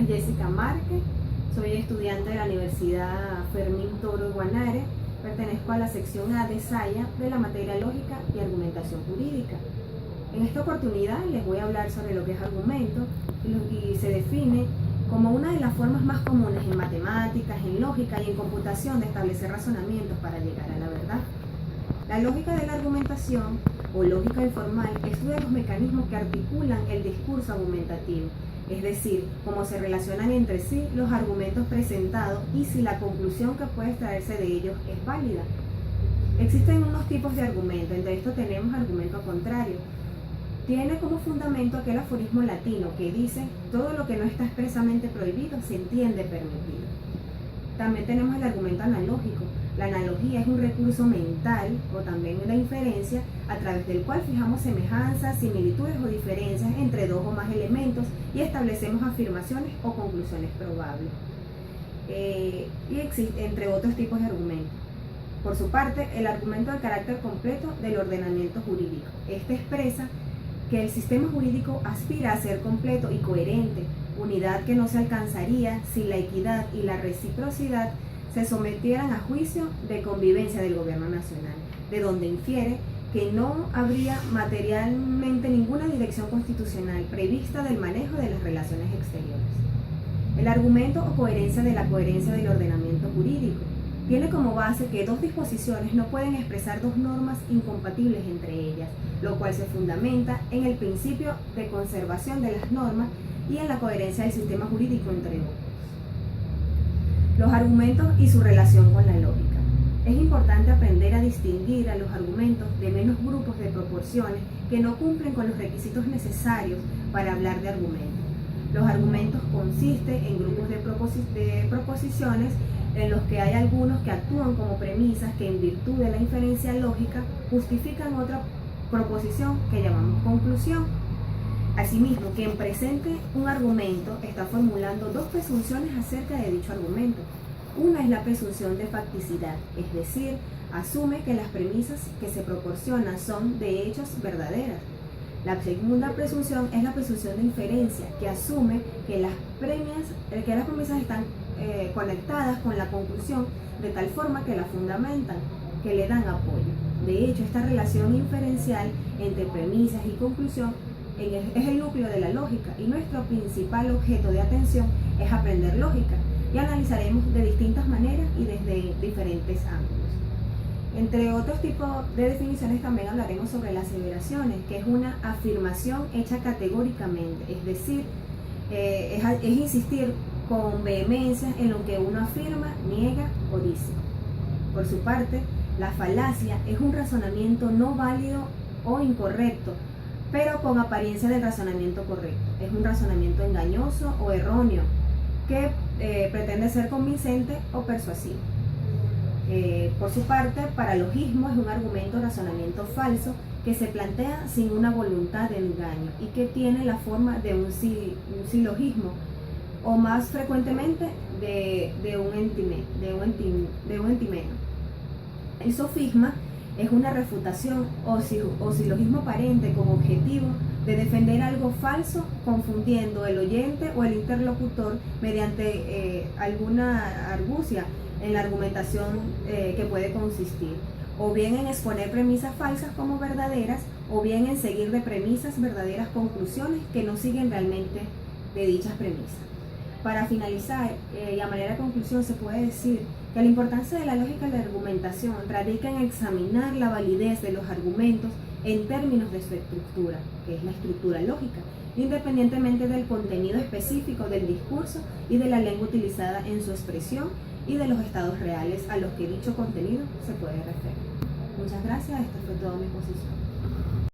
nombre es Jessica Márquez, soy estudiante de la Universidad Fermín Toro de Guanare, pertenezco a la sección A de SAIA de la materia Lógica y Argumentación Jurídica. En esta oportunidad les voy a hablar sobre lo que es argumento y se define como una de las formas más comunes en matemáticas, en lógica y en computación de establecer razonamientos para llegar a la verdad. La lógica de la argumentación o lógica informal estudia los mecanismos que articulan el discurso argumentativo, es decir, cómo se relacionan entre sí los argumentos presentados y si la conclusión que puede extraerse de ellos es válida. Existen unos tipos de argumento, entre estos tenemos argumento contrario. Tiene como fundamento aquel aforismo latino que dice: todo lo que no está expresamente prohibido se entiende permitido. También tenemos el argumento analógico. La analogía es un recurso mental o también la inferencia a través del cual fijamos semejanzas, similitudes o diferencias entre dos o más elementos y establecemos afirmaciones o conclusiones probables. Y existe entre otros tipos de argumentos. Por su parte, el argumento del carácter completo del ordenamiento jurídico. Este expresa que el sistema jurídico aspira a ser completo y coherente, unidad que no se alcanzaría si la equidad y la reciprocidad se sometieran a juicio de convivencia del gobierno nacional, de donde infiere que no habría materialmente ninguna dirección constitucional prevista del manejo de las relaciones exteriores. El argumento o coherencia de la coherencia del ordenamiento jurídico tiene como base que dos disposiciones no pueden expresar dos normas incompatibles entre ellas, lo cual se fundamenta en el principio de conservación de las normas y en la coherencia del sistema jurídico entre otros. Los argumentos y su relación con la lógica. Es importante aprender a distinguir a los argumentos de menos grupos de proporciones que no cumplen con los requisitos necesarios para hablar de argumentos. Los argumentos consisten en grupos de proposiciones en los que hay algunos que actúan como premisas que en virtud de la inferencia lógica justifican otra proposición que llamamos conclusión. Asimismo, quien presente un argumento está formulando dos presunciones acerca de dicho argumento. Una es la presunción de facticidad, es decir, asume que las premisas que se proporcionan son de hechos verdaderas. La segunda presunción es la presunción de inferencia, que asume que las premisas están conectadas con la conclusión de tal forma que la fundamentan, que le dan apoyo. De hecho, esta relación inferencial entre premisas y conclusión es el núcleo de la lógica y nuestro principal objeto de atención es aprender lógica y analizaremos de distintas maneras y desde diferentes ángulos. Entre otros tipos de definiciones también hablaremos sobre las aseveraciones, que es una afirmación hecha categóricamente, es decir, es insistir con vehemencia en lo que uno afirma, niega o dice. Por su parte, la falacia es un razonamiento no válido o incorrecto, pero con apariencia del razonamiento correcto. Es un razonamiento engañoso o erróneo que pretende ser convincente o persuasivo. Por su parte, paralogismo es un argumento o razonamiento falso que se plantea sin una voluntad de engaño y que tiene la forma de un silogismo o más frecuentemente de un entimeno. El sofisma es una refutación o silogismo aparente con objetivo de defender algo falso, confundiendo el oyente o el interlocutor mediante alguna argucia en la argumentación que puede consistir, o bien en exponer premisas falsas como verdaderas, o bien en seguir de premisas verdaderas conclusiones que no siguen realmente de dichas premisas. Para finalizar, y a manera de conclusión, se puede decir que la importancia de la lógica de la argumentación radica en examinar la validez de los argumentos en términos de su estructura, que es la estructura lógica, independientemente del contenido específico del discurso y de la lengua utilizada en su expresión y de los estados reales a los que dicho contenido se puede referir. Muchas gracias, esta fue toda mi exposición.